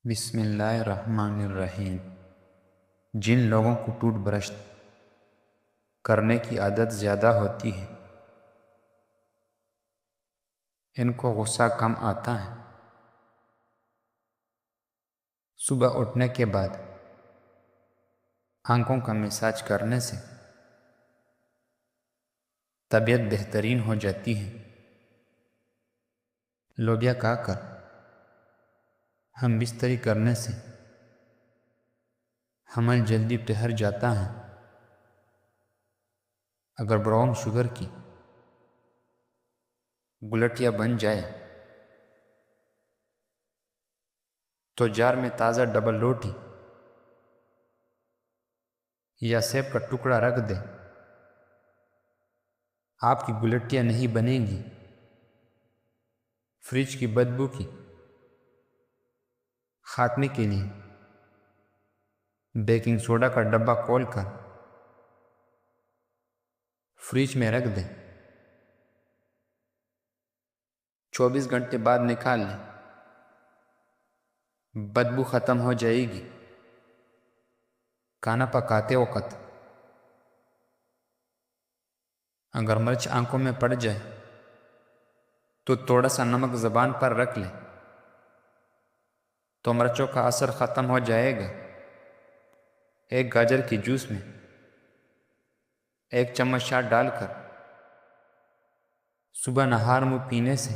بسم اللہ الرحمن الرحیم۔ جن لوگوں کو ٹوٹ برش کرنے کی عادت زیادہ ہوتی ہے ان کو غصہ کم آتا ہے۔ صبح اٹھنے کے بعد آنکھوں کا مساج کرنے سے طبیعت بہترین ہو جاتی ہے۔ لوبیا کھا کر ہم بستری کرنے سے حمل جلدی ٹھہر جاتا ہے۔ اگر براؤن شوگر کی گلٹیا بن جائے تو جار میں تازہ ڈبل روٹی یا سیب کا ٹکڑا رکھ دیں۔ آپ کی گلٹیاں نہیں بنے گی۔ فریج کی بدبو کی خاتمے کے لیے بیکنگ سوڈا کا ڈبہ کھول کر فریج میں رکھ دیں۔ 24 گھنٹے بعد نکال لیں، بدبو ختم ہو جائے گی۔ کھانا پکاتے وقت اگر مرچ آنکھوں میں پڑ جائے تو تھوڑا سا نمک زبان پر رکھ لیں تو مرچوں کا اثر ختم ہو جائے گا۔ ایک گاجر کی جوس میں 1 چمچ شہد ڈال کر صبح نہار منہ پینے سے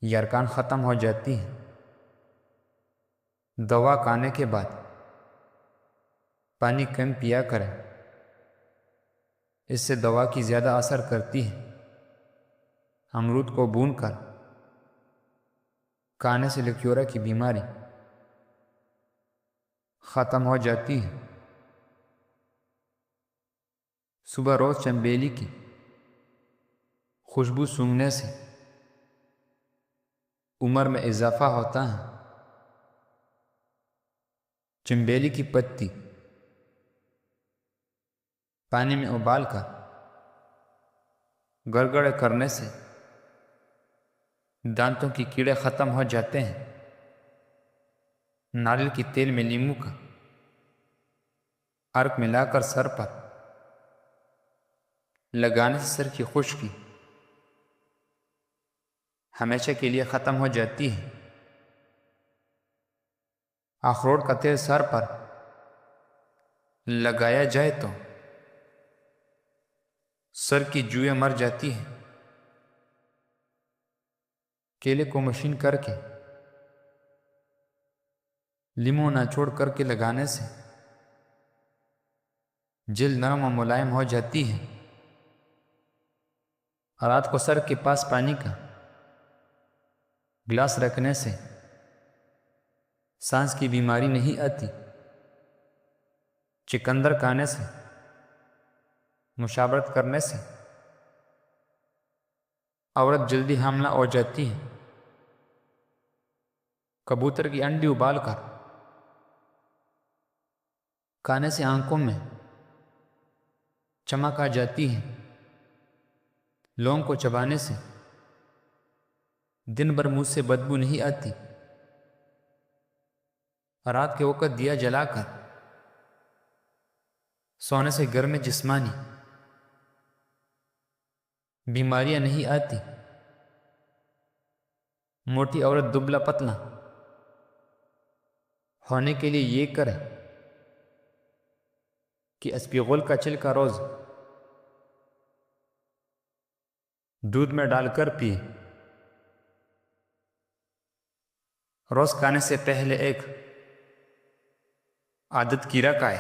یرکان ختم ہو جاتی ہے۔ دوا کھانے کے بعد پانی کم پیا کریں، اس سے دوا کی زیادہ اثر کرتی ہے۔ امرود کو بھون کر کھانے سے لیکیورا کی بیماری ختم ہو جاتی ہے۔ صبح روز چنبیلی کی خوشبو سونگھنے سے عمر میں اضافہ ہوتا ہے۔ چنبیلی کی پتی پانی میں ابال کر گڑگڑ کرنے سے دانتوں کی کیڑے ختم ہو جاتے ہیں۔ ناریل کی تیل میں لیموں کا عرق ملا کر سر پر لگانے سے سر کی خشکی ہمیشہ کے لیے ختم ہو جاتی ہے۔ اخروٹ کا تیل سر پر لگایا جائے تو سر کی جوئیں مر جاتی ہیں۔ کیلے کو مشین کر کے لیموں نچوڑ کر کے لگانے سے جلد نرم و ملائم ہو جاتی ہے۔ رات کو سر کے پاس پانی کا گلاس رکھنے سے سانس کی بیماری نہیں آتی۔ چقندر کھانے سے مشاورت کرنے سے عورت جلدی حاملہ ہو جاتی ہے۔ کبوتر کی انڈی ابال کر کھانے سے آنکھوں میں چمک آ جاتی ہے۔ لونگ کو چبانے سے دن بھر منہ سے بدبو نہیں آتی۔ رات کے وقت دیا جلا کر سونے سے گھر میں جسمانی بیماریاں نہیں آتی۔ موٹی عورت دبلا پتلا ہونے کے لیے یہ کرے کہ اسپیغول کا چھلکا روز دودھ میں ڈال کر پیے۔ روز کھانے سے پہلے ایک عادت کی رکھائے۔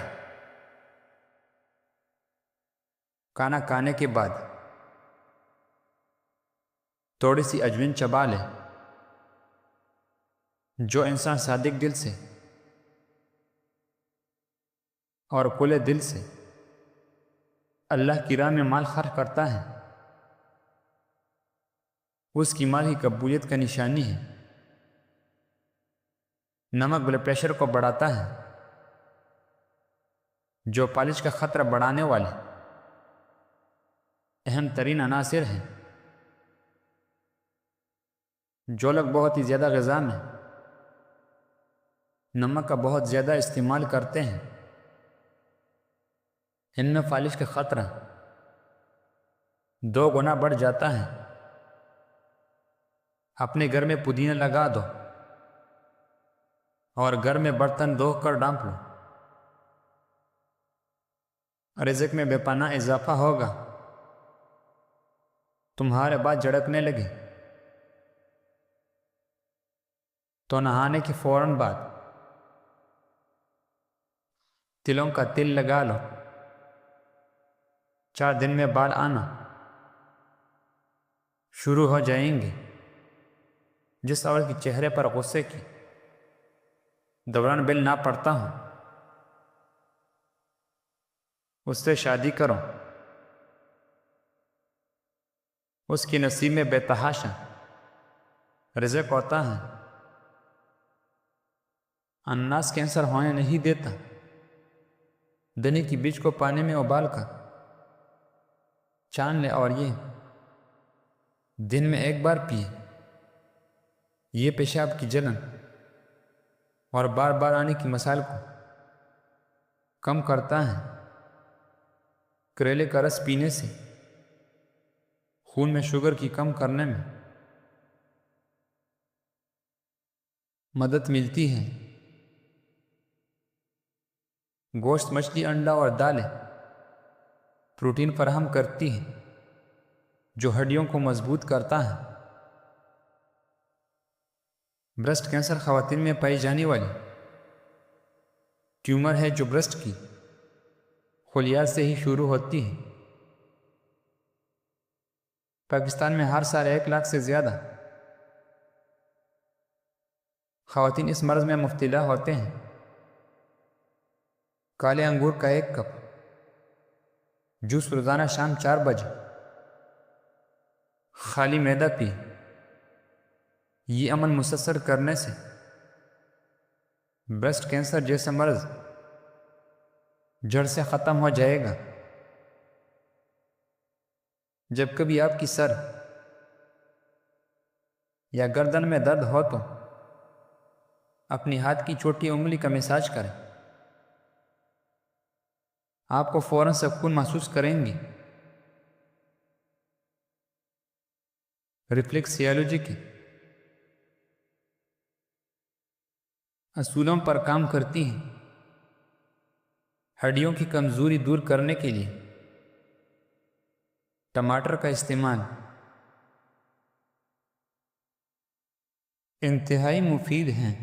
کھانا کھانے کے بعد تھوڑی سی اجوین چبا لے۔ جو انسان صادق دل سے اور کھلے دل سے اللہ کی راہ میں مال خرچ کرتا ہے اس کی مال کی قبولیت کا نشانی ہے۔ نمک بلڈ پریشر کو بڑھاتا ہے۔ جو پالش کا خطرہ بڑھانے والے اہم ترین عناصر ہیں۔ جو لوگ بہت ہی زیادہ غذا میں نمک کا بہت زیادہ استعمال کرتے ہیں، ان میں فالج کا خطرہ 2 گنا بڑھ جاتا ہے۔ اپنے گھر میں پودینہ لگا دو اور گھر میں برتن دھو کر ڈانپ لو، رزق میں بے پناہ اضافہ ہوگا۔ تمہارے بال جھڑکنے لگے تو نہانے کے فوراً بعد تلوں کا تل لگا لو، 4 دن میں بال آنا شروع ہو جائیں گے۔ جس عورت کے چہرے پر غصے کی دوران بل نہ پڑتا ہوں، اس سے شادی کرو، اس کی نصیب میں بے تحاشا رزق ہوتا ہے۔ اناس کینسر ہونے نہیں دیتا۔ دنی کی بیج کو پانی میں ابال کر چھان لے اور یہ دن میں 1 بار پیے۔ یہ پیشاب کی جلن اور بار بار آنے کی مسائل کو کم کرتا ہے۔ کریلے کا رس پینے سے خون میں شوگر کی کم کرنے میں مدد ملتی ہے۔ گوشت، مچھلی، انڈا اور دالیں پروٹین فراہم کرتی ہیں جو ہڈیوں کو مضبوط کرتا ہے۔ بریسٹ کینسر خواتین میں پائی جانے والی ٹیومر ہے جو بریسٹ کی خلیات سے ہی شروع ہوتی ہے۔ پاکستان میں ہر سال 1 لاکھ سے زیادہ خواتین اس مرض میں مبتلا ہوتے ہیں۔ کالے انگور کا 1 کپ جوس روزانہ شام 4 بجے خالی معدہ پی۔ یہ عمل مسلسل کرنے سے بریسٹ کینسر جیسا مرض جڑ سے ختم ہو جائے گا۔ جب کبھی آپ کی سر یا گردن میں درد ہو تو اپنی ہاتھ کی چھوٹی انگلی کا مساج کریں، آپ کو فوراً سکون محسوس کریں گے۔ ریفلیکسیالوجی کے اصولوں پر کام کرتی ہیں۔ ہڈیوں کی کمزوری دور کرنے کے لیے ٹماٹر کا استعمال انتہائی مفید ہے۔